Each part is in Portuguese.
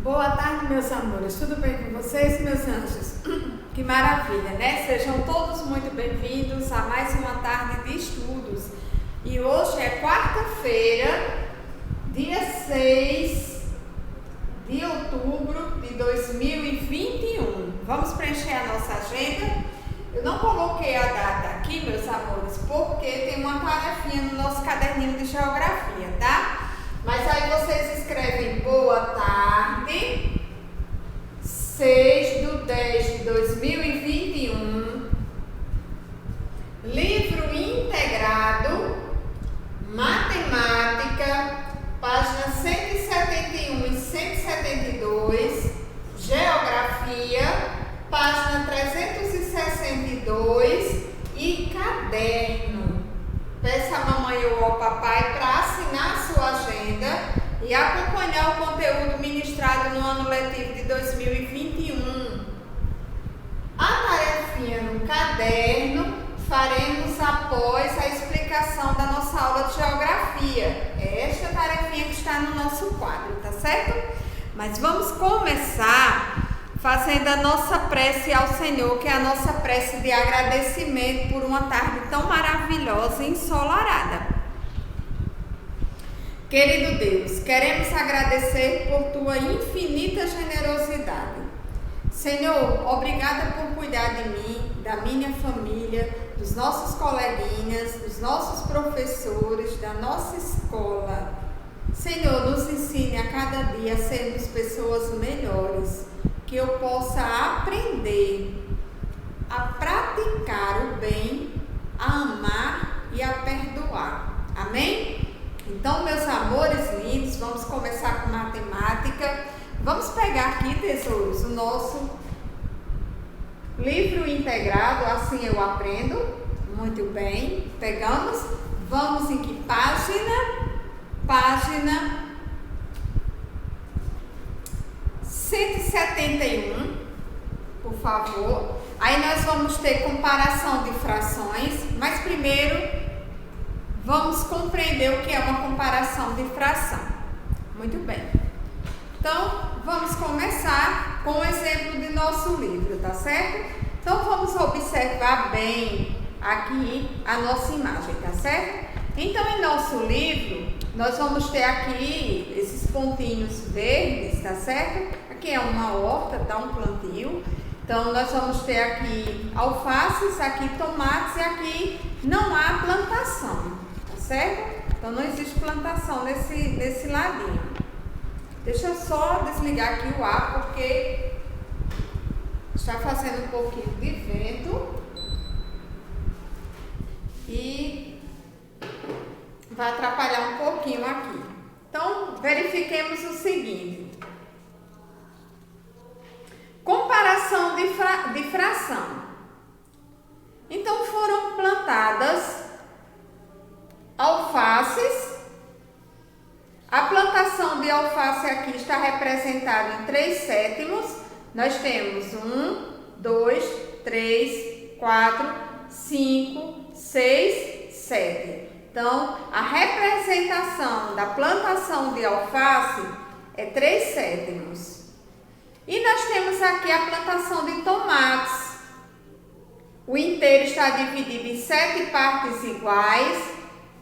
Boa tarde, meus amores. Tudo bem com vocês, meus anjos? Que maravilha, né? Sejam todos muito bem-vindos a mais uma tarde de estudos. E hoje é quarta-feira, dia 6 de outubro de 2021. Vamos preencher a nossa agenda? Eu não coloquei a data aqui, meus amores, porque tem uma tarefinha no nosso caderninho de geografia, tá? Mas aí vocês escrevem boa tarde, 6/10/2021, livro integrado, matemática, páginas 171 e 172, geografia, página 362 e caderno. Peça a mamãe ou ao papai para assinar a sua agenda e acompanhar o conteúdo ministrado no ano letivo de 2021. A tarefinha no caderno faremos após a explicação da nossa aula de geografia. É esta tarefinha que está no nosso quadro, tá certo? Mas vamos começar fazendo a nossa prece ao Senhor, que é a nossa prece de agradecimento por uma tarde tão maravilhosa e ensolarada. Querido Deus, queremos agradecer por tua infinita generosidade. Senhor, obrigada por cuidar de mim, da minha família, dos nossos coleguinhas, dos nossos professores, da nossa escola. Senhor, nos ensine a cada dia a sermos pessoas melhores, que eu possa aprender a praticar o bem, a amar e a perdoar. Amém? Então, meus amores lindos, vamos começar com matemática. Vamos pegar aqui, tesouros, o nosso livro integrado, assim eu aprendo. Muito bem, pegamos. Vamos em que página? Página 171, por favor. Aí nós vamos ter comparação de frações, mas primeiro vamos compreender o que é uma comparação de fração. Muito bem. Então, vamos começar com o exemplo de nosso livro, tá certo? Então, vamos observar bem aqui a nossa imagem, tá certo? Então, em nosso livro, nós vamos ter aqui esses pontinhos verdes, tá certo? Aqui é uma horta, tá? Um plantio. Então, nós vamos ter aqui alfaces, aqui tomates e aqui não há plantação, tá certo? Então, não existe plantação nesse ladinho. Deixa eu só desligar aqui o ar, porque está fazendo um pouquinho de vento e vai atrapalhar um pouquinho aqui. Então, verifiquemos o seguinte. Comparação de fração. Então, foram plantadas alfaces. A plantação de alface aqui está representada em 3/7. Nós temos 1, 2, 3, 4, 5, 6, 7. Então, a representação da plantação de alface é 3/7. E nós temos aqui a plantação de tomates. O inteiro está dividido em 7 partes iguais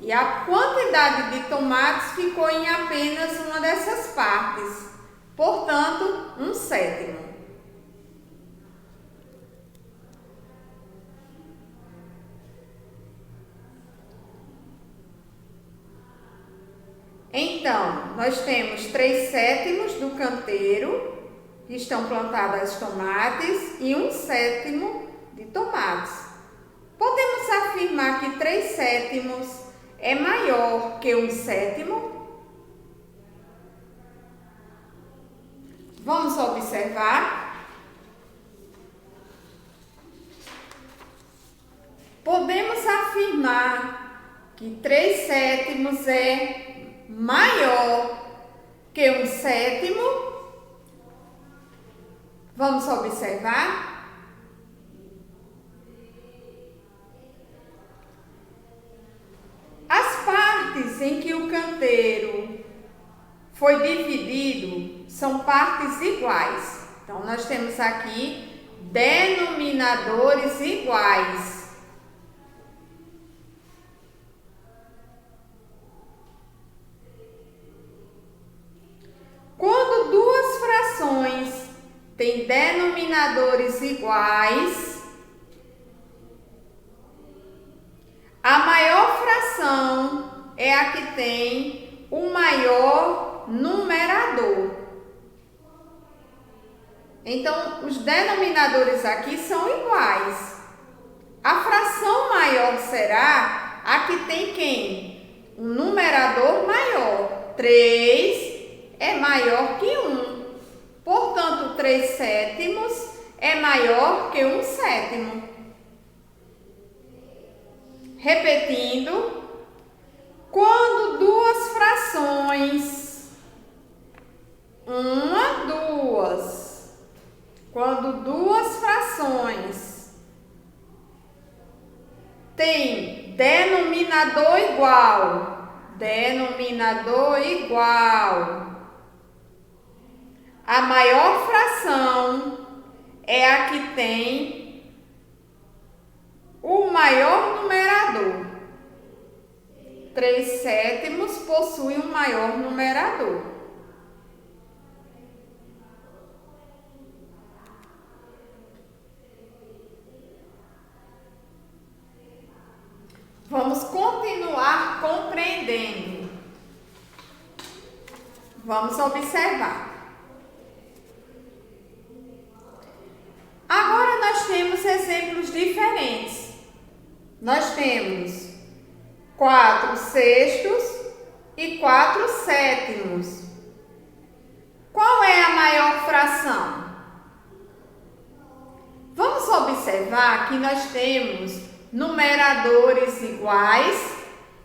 e a quantidade de tomates ficou em apenas uma dessas partes. Portanto, 1/7. Então, nós temos 3/7 do canteiro, que estão plantadas tomates, e 1/7 de tomates. Podemos afirmar que 3/7 é maior que 1/7? Vamos observar. Podemos afirmar que 3/7 é maior que 1/7? Vamos observar. As partes em que o canteiro foi dividido, são partes iguais. Então, nós temos aqui denominadores iguais. Quando duas frações têm denominadores iguais, a maior fração é a que tem o maior numerador. Então, os denominadores aqui são iguais. A fração maior será a que tem quem? Um numerador maior. 3 é maior que 1. Portanto, 3 sétimos é maior que 1 sétimo. Repetindo, quando duas frações, quando duas frações têm denominador igual, a maior fração é a que tem o maior numerador. 3 sétimos possui um maior numerador. Vamos continuar compreendendo. Vamos observar. Agora nós temos exemplos diferentes. Nós temos 4 sextos e 4 sétimos. Qual é a maior fração? Vamos observar que nós temos numeradores iguais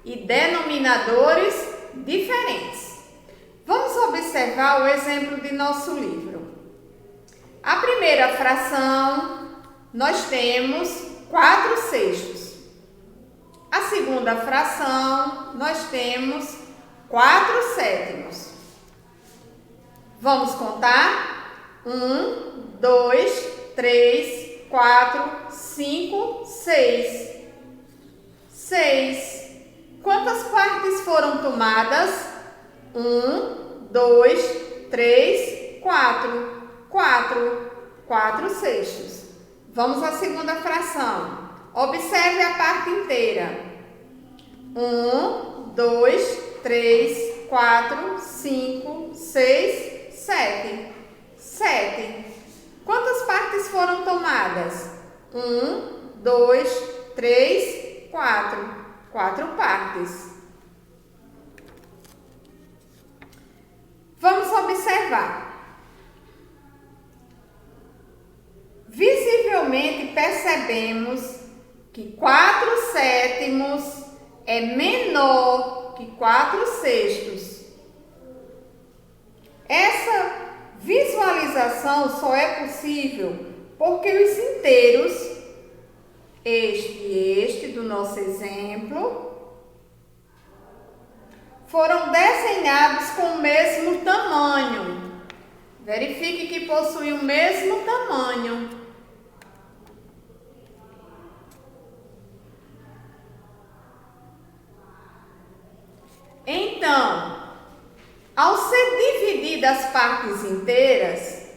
e denominadores diferentes. Vamos observar o exemplo de nosso livro. A primeira fração, nós temos 4 sextos. A segunda fração, nós temos 4 sétimos. Vamos contar? 1, 2, 3, 4, 5, 6. 6. Quantas partes foram tomadas? 1, 2, 3, 4. 4 sextos. Vamos à segunda fração. Observe a parte inteira. 1, 2, 3, 4, 5, 6, 7. 7. Quantas partes foram tomadas? 1, 2, 3, 4. 4 partes. Vamos observar. Visivelmente percebemos que 4 sétimos é menor que 4 sextos. Essa visualização só é possível porque os inteiros, este e este do nosso exemplo, foram desenhados com o mesmo tamanho. Verifique que possui o mesmo tamanho. Então, ao ser divididas as partes inteiras,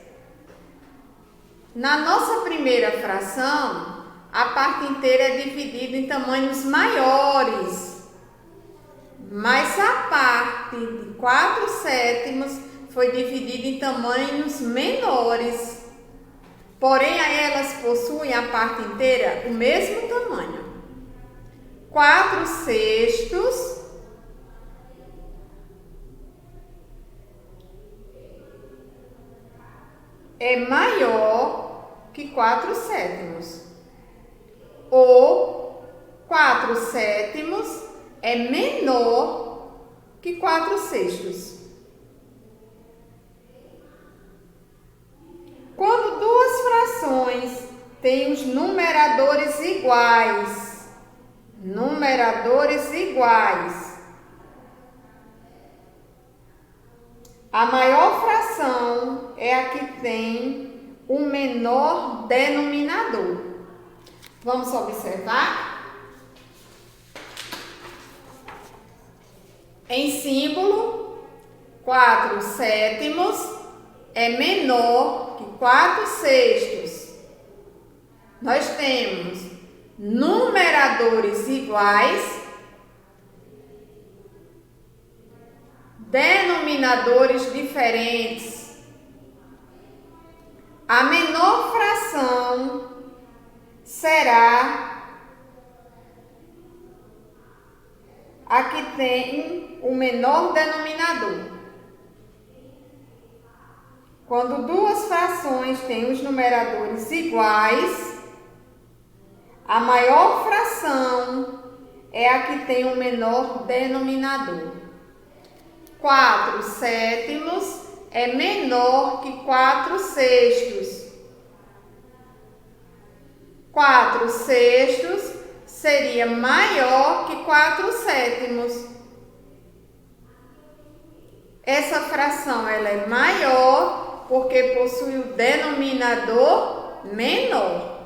na nossa primeira fração, a parte inteira é dividida em tamanhos maiores, mas a parte de 4 sétimos foi dividida em tamanhos menores. Porém, elas possuem a parte inteira o mesmo tamanho. 4 sextos é maior que 4 sétimos. Ou 4 sétimos é menor que 4 sextos. Quando duas frações têm os numeradores iguais, A maior fração é a que tem o menor denominador. Vamos observar? Em símbolo, 4/7 é menor que 4/6. Nós temos numeradores iguais, denominadores diferentes. A menor fração será a que tem o menor denominador. Quando duas frações têm os numeradores iguais, a maior fração é a que tem o menor denominador. 4/7 é menor que 4/6. 4/6 seria maior que 4/7. Essa fração ela é maior porque possui o denominador menor.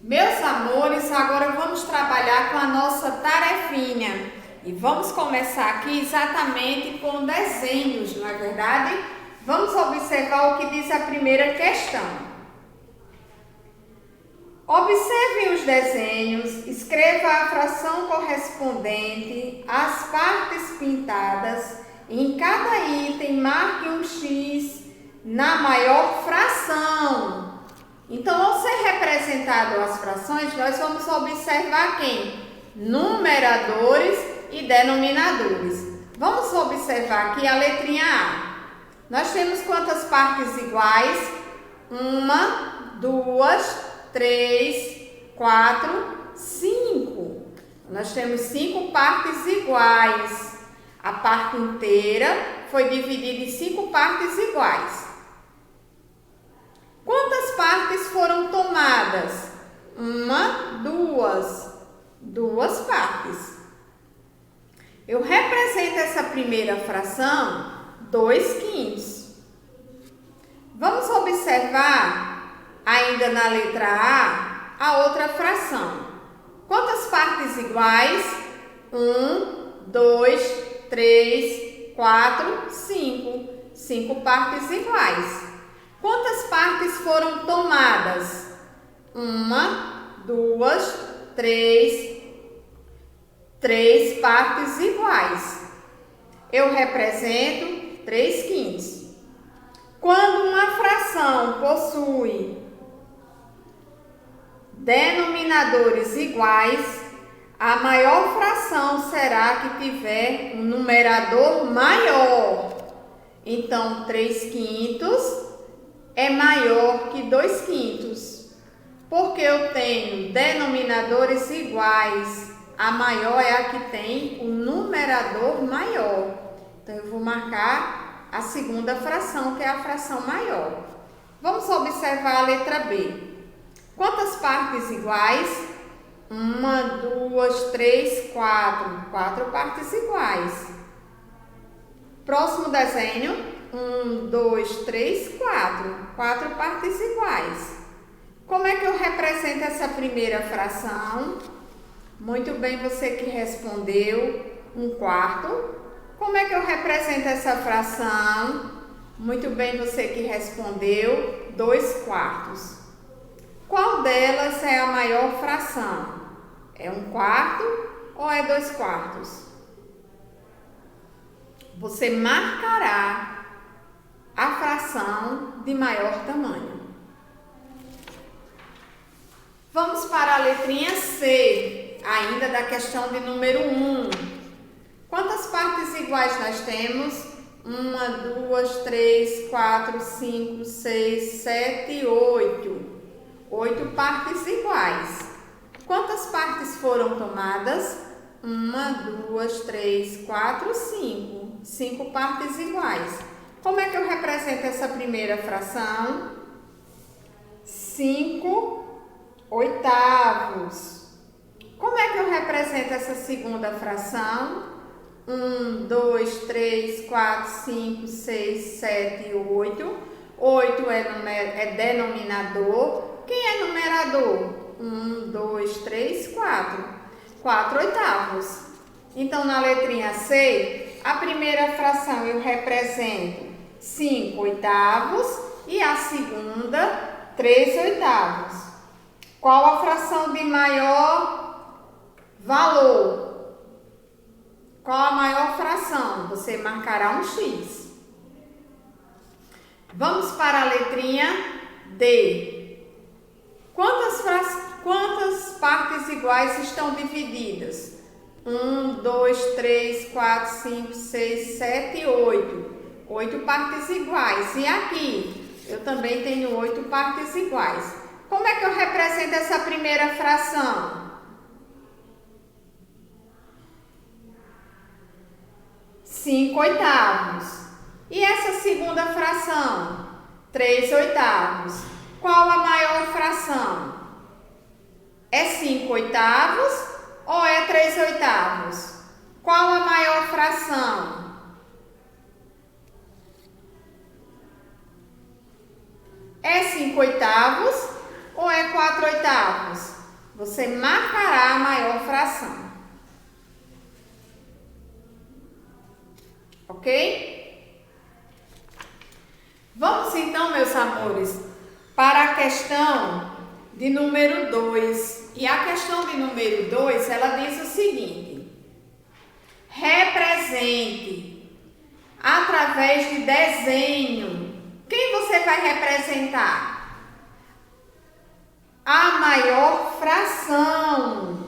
Meus amores, agora vamos trabalhar com a nossa tarefinha e vamos começar aqui exatamente com desenhos, não é verdade? Vamos observar o que diz a primeira questão. Observem os desenhos, escreva a fração correspondente às partes pintadas e em cada item marque um X na maior fração. Então, ao ser representado as frações, nós vamos observar quem? Numeradores e denominadores. Vamos observar aqui a letrinha A. Nós temos quantas partes iguais? 1, 2, 3, 4, 5. Nós temos 5 partes iguais. A parte inteira foi dividida em 5 partes iguais. Quantas partes foram tomadas? 1, 2 partes. Eu represento essa primeira fração 2/5. Vamos observar, ainda na letra A outra fração. Quantas partes iguais? 1, 2, 3, 4, 5. 5 partes iguais. Quantas partes foram tomadas? 1, 2, 3. 3 partes iguais. Eu represento 3/5. Quando uma fração possui denominadores iguais, a maior fração será a que tiver um numerador maior. Então, 3/5 é maior que 2/5. Porque eu tenho denominadores iguais, a maior é a que tem o numerador maior. Então, eu vou marcar a segunda fração, que é a fração maior. Vamos observar a letra B. Quantas partes iguais? 1, 2, 3, 4. 4 partes iguais. Próximo desenho. 1, 2, 3, 4. 4 partes iguais. Como é que eu represento essa primeira fração? Muito bem, você que respondeu, 1/4. Como é que eu represento essa fração? Muito bem, você que respondeu, 2/4. Qual delas é a maior fração? É 1/4 ou é 2/4? Você marcará a fração de maior tamanho. Vamos para a letrinha C, ainda da questão de número 1. Quantas partes iguais nós temos? 1, 2, 3, 4, 5, 6, 7, 8. 8 partes iguais. Quantas partes foram tomadas? 1, 2, 3, 4, 5. 5 partes iguais. Como é que eu represento essa primeira fração? 5/8. Como é que eu represento essa segunda fração? 1, 2, 3, 4, 5, 6, 7, 8. 8 é denominador. Quem é numerador? 1, 2, 3, 4. 4/8. Então, na letrinha C, a primeira fração eu represento 5/8 e a segunda 3/8. Qual a fração de maior valor? Qual a maior fração? Você marcará um X. Vamos para a letrinha D. Quantas partes iguais estão divididas? 1, 2, 3, 4, 5, 6, 7, 8. 8 partes iguais. E aqui, eu também tenho 8 partes iguais. Como é que eu represento essa primeira fração? 5/8. E essa segunda fração? 3/8. Qual a maior fração? É 5/8 ou é 3/8? Qual a maior fração? É 5/8 ou é 4/8? Você marcará a maior fração. Ok? Vamos então, meus amores, para a questão de número 2. E a questão de número 2, ela diz o seguinte: represente através de desenho. Quem você vai representar? A maior fração.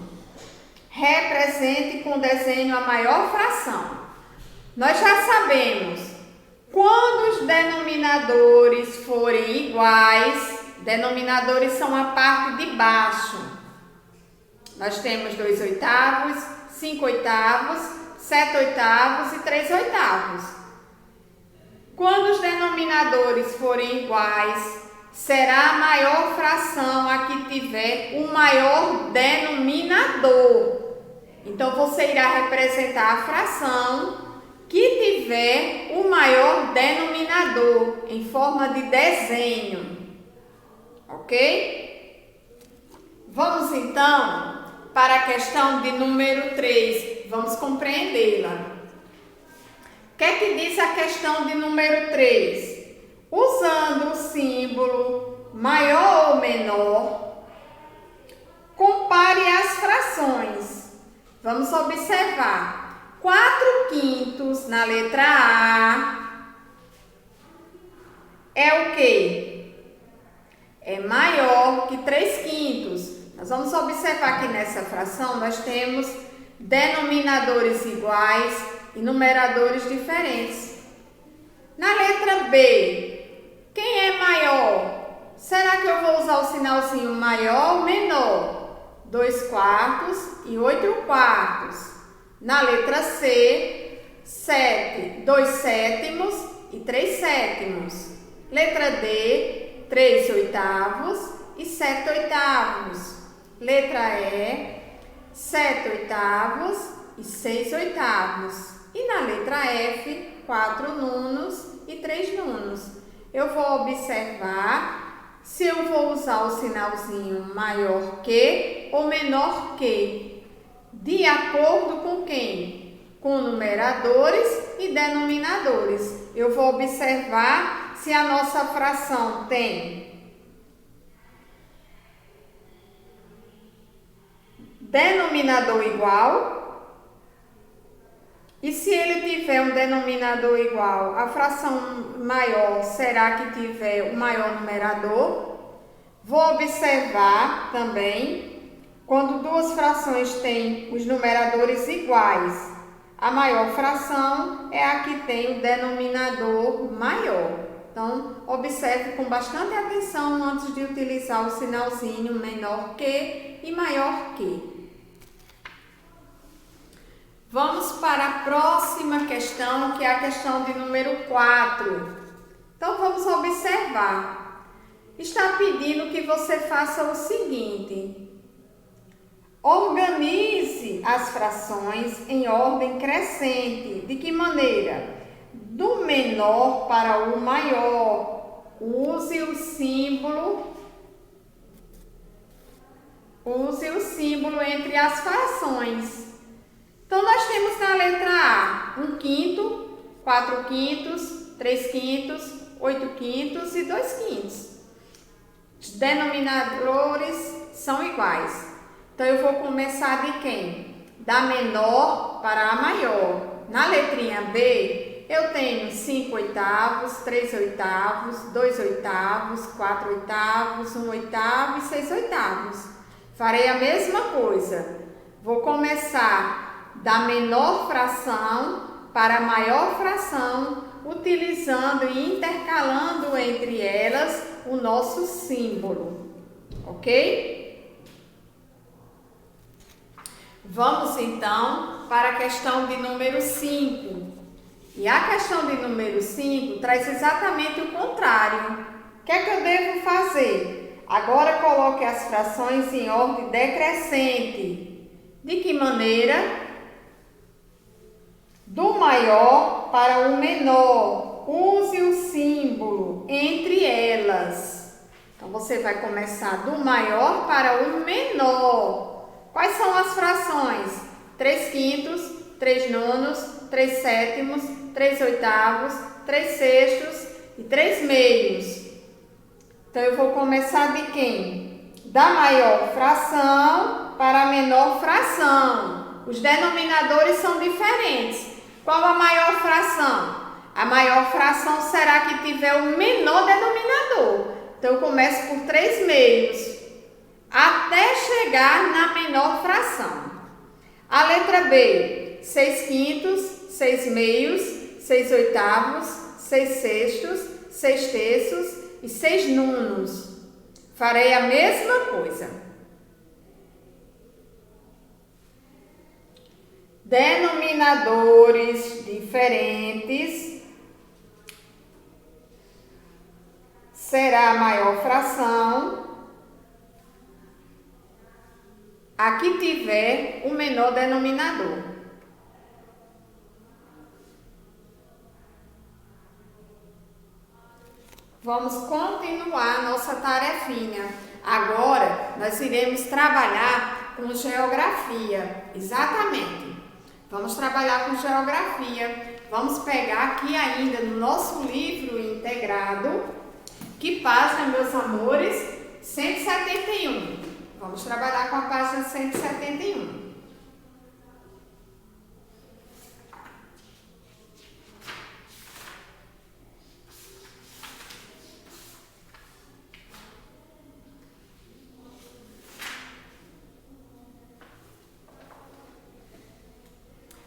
Represente com desenho a maior fração. Nós já sabemos, quando os denominadores forem iguais, denominadores são a parte de baixo. Nós temos 2/8, 5/8, 7/8 e 3/8. Quando os denominadores forem iguais, será a maior fração a que tiver o maior denominador. Então, você irá representar a fração que tiver o maior denominador em forma de desenho. Ok? Vamos então para a questão de número 3. Vamos compreendê-la. O que é que diz a questão de número 3? Usando o símbolo maior ou menor, compare as frações. Vamos observar. 4/5 na letra A é o quê? É maior que 3/5. Nós vamos observar que nessa fração nós temos denominadores iguais e numeradores diferentes. Na letra B, quem é maior? Será que eu vou usar o sinalzinho maior ou menor? 2/4 e 8/4. Na letra C, 2/7 e 3/7. Letra D, 3/8 e 7/8. Letra E, 7/8 e 6/8. E na letra F, 4/9 e 3/9. Eu vou observar se eu vou usar o sinalzinho maior que ou menor que. De acordo com quem? Com numeradores e denominadores. Eu vou observar se a nossa fração tem denominador igual. E se ele tiver um denominador igual, a fração maior será que tiver o maior numerador. Vou observar também quando duas frações têm os numeradores iguais. A maior fração é a que tem o denominador maior. Então, observe com bastante atenção antes de utilizar o sinalzinho menor que e maior que. Vamos para a próxima questão, que é a questão de número 4. Então, vamos observar. está pedindo que você faça o seguinte: organize as frações em ordem crescente. De que maneira? Do menor para o maior. Use o símbolo entre as frações. Então, nós temos na letra A 1/5, 4/5, 3/5, 8/5 e 2/5. Os denominadores são iguais. Então, eu vou começar de quem? Da menor para a maior. Na letrinha B, eu tenho 5/8, 3/8, 2/8, 4/8, 1/8 e 6/8. Farei a mesma coisa. Vou começar da menor fração para a maior fração, utilizando e intercalando entre elas o nosso símbolo, ok? Vamos então para a questão de número 5. E a questão de número 5 traz exatamente o contrário. O que é que eu devo fazer? Agora coloque as frações em ordem decrescente. De que maneira? Do maior para o menor. Use o símbolo entre elas. Então, você vai começar do maior para o menor. Quais são as frações? 3/5, 3/9, 3/7, 3/8, 3/6 e 3/meios. Então, eu vou começar de quem? Da maior fração para a menor fração. Os denominadores são diferentes. Qual a maior fração? A maior fração será a que tiver o menor denominador. Então, eu começo por 3/meios, até chegar na menor fração. A letra B, 6/5, 6/meios, 6/8, 6/6, 6/3 e 6/9. Farei a mesma coisa. Denominadores diferentes, será a maior fração a que tiver o menor denominador. Vamos continuar nossa tarefinha. Agora, nós iremos trabalhar com geografia. Exatamente. Vamos trabalhar com geografia. Vamos pegar aqui ainda no nosso livro integrado. Que página, meus amores? 171. Vamos trabalhar com a página 171.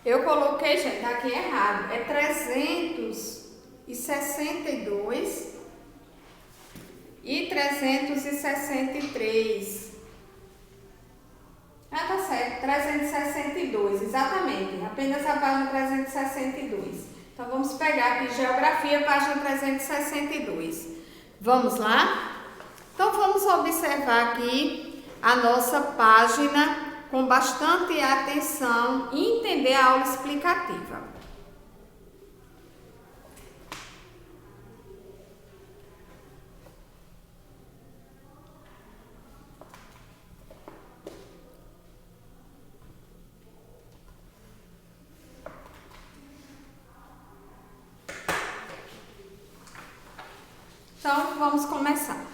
Eu coloquei, gente, tá aqui errado. É 362 e 363. Ah, tá certo. 362, exatamente. Apenas a página 362. Então, vamos pegar aqui geografia, página 362. Vamos lá? Então, vamos observar aqui a nossa página com bastante atenção e entender a aula explicativa. Então, vamos começar.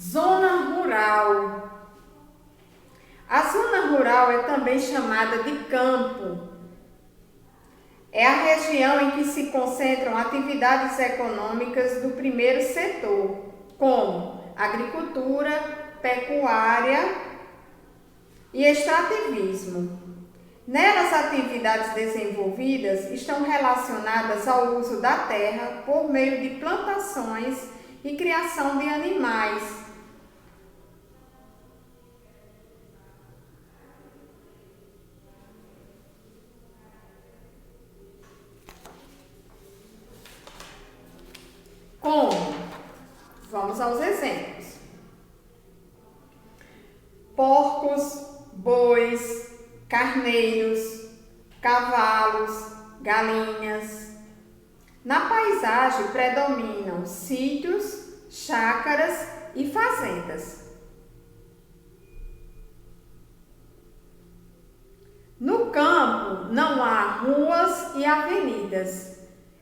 Zona rural. A zona rural é também chamada de campo. É a região em que se concentram atividades econômicas do primeiro setor, como agricultura, pecuária e extrativismo. Nelas, atividades desenvolvidas estão relacionadas ao uso da terra por meio de plantações e criação de animais. Como? Vamos aos exemplos. Porcos, bois, carneiros, cavalos, galinhas. Na paisagem predominam sítios, chácaras e fazendas. No campo não há ruas e avenidas.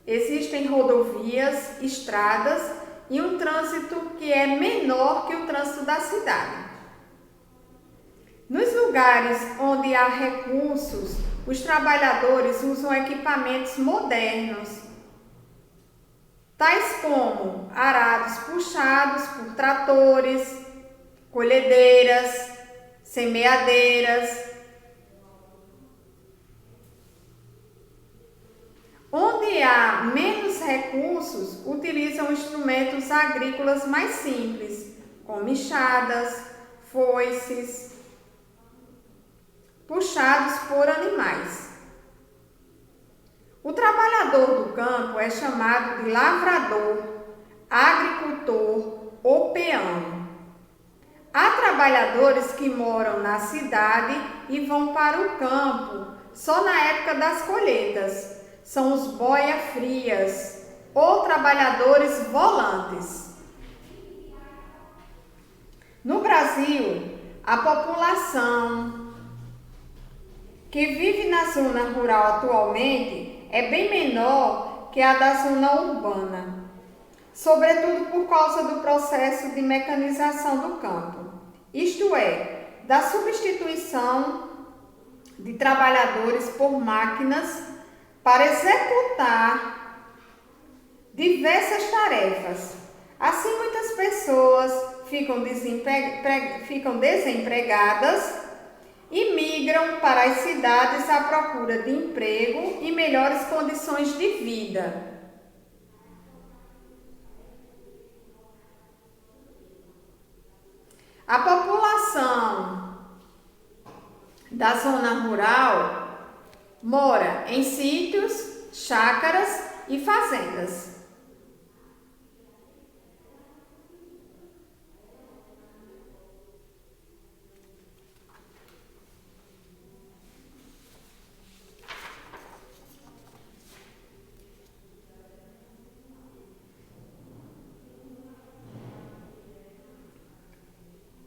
Existem rodovias, estradas e um trânsito que é menor que o trânsito da cidade. Nos lugares onde há recursos, os trabalhadores usam equipamentos modernos, tais como arados puxados por tratores, colhedeiras, semeadeiras. Onde há menos recursos, utilizam instrumentos agrícolas mais simples, como enxadas, foices, puxados por animais. O trabalhador do campo é chamado de lavrador, agricultor ou peão. Há trabalhadores que moram na cidade e vão para o campo só na época das colheitas. São os boia-frias ou trabalhadores volantes. No Brasil, a população que vive na zona rural atualmente é bem menor que a da zona urbana, sobretudo por causa do processo de mecanização do campo, isto é, da substituição de trabalhadores por máquinas para executar diversas tarefas. Assim, muitas pessoas ficam desempregadas e migram para as cidades à procura de emprego e melhores condições de vida. A população da zona rural mora em sítios, chácaras e fazendas.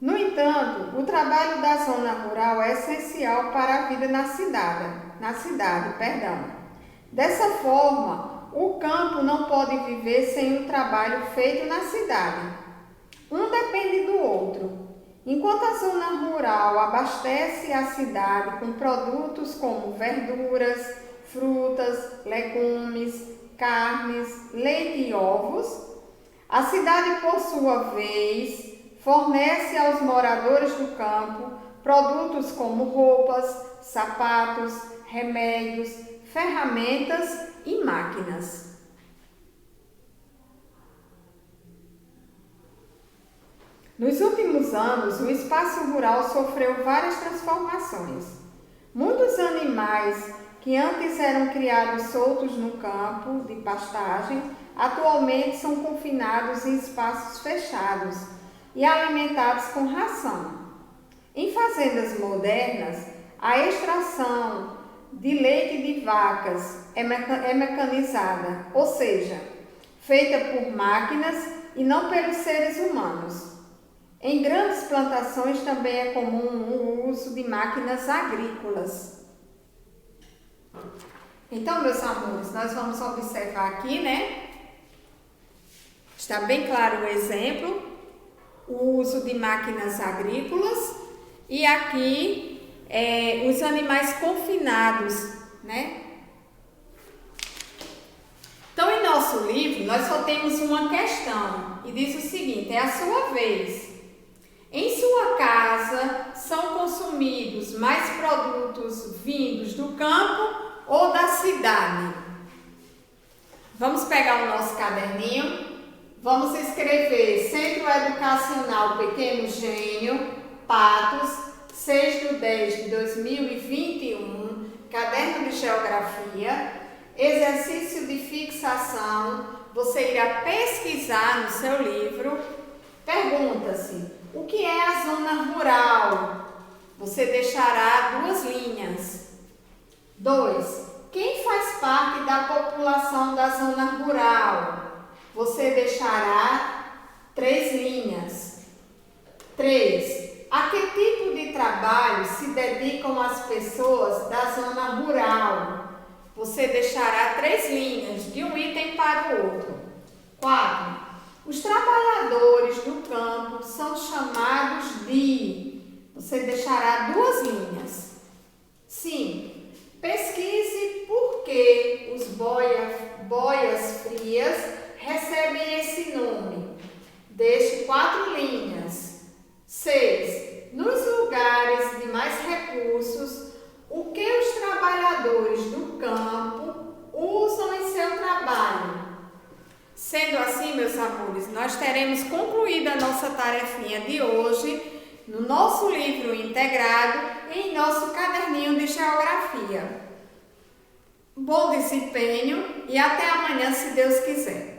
No entanto, o trabalho da zona rural é essencial para a vida na cidade. Dessa forma, o campo não pode viver sem o trabalho feito na cidade. Um depende do outro. Enquanto a zona rural abastece a cidade com produtos como verduras, frutas, legumes, carnes, leite e ovos, a cidade, por sua vez, fornece aos moradores do campo produtos como roupas, sapatos, remédios, ferramentas e máquinas. Nos últimos anos, o espaço rural sofreu várias transformações. Muitos animais que antes eram criados soltos no campo de pastagem, atualmente são confinados em espaços fechados e alimentados com ração. Em fazendas modernas, a extração de leite de vacas é mecanizada, ou seja, feita por máquinas e não pelos seres humanos. Em grandes plantações também é comum o uso de máquinas agrícolas. Então, meus amores, nós vamos observar aqui, né? Está bem claro o exemplo, o uso de máquinas agrícolas e aqui os animais confinados, né? Então, em nosso livro, nós só temos uma questão e diz o seguinte: é a sua vez. Em sua casa são consumidos mais produtos vindos do campo ou da cidade? Vamos pegar o nosso caderninho, vamos escrever Centro Educacional Pequeno Gênio, Patos, 6/10/2021, caderno de geografia, exercício de fixação. Você irá pesquisar no seu livro Pergunta-se, o que é a zona rural? Você deixará 2 linhas. 2. Quem faz parte da população da zona rural? Você deixará 3 linhas. 3. A que tipo de trabalho se dedicam as pessoas da zona rural? Você deixará 3 linhas, de um item para o outro. 4. Os trabalhadores do campo são chamados de... Você deixará 2 linhas. 5. Pesquise por que os boias frias recebem esse nome. Deixe 4 linhas. 6. Nos lugares de mais recursos, o que os trabalhadores do campo usam em seu trabalho? Sendo assim, meus amores, nós teremos concluído a nossa tarefinha de hoje no nosso livro integrado e em nosso caderninho de geografia. Bom desempenho e até amanhã, se Deus quiser.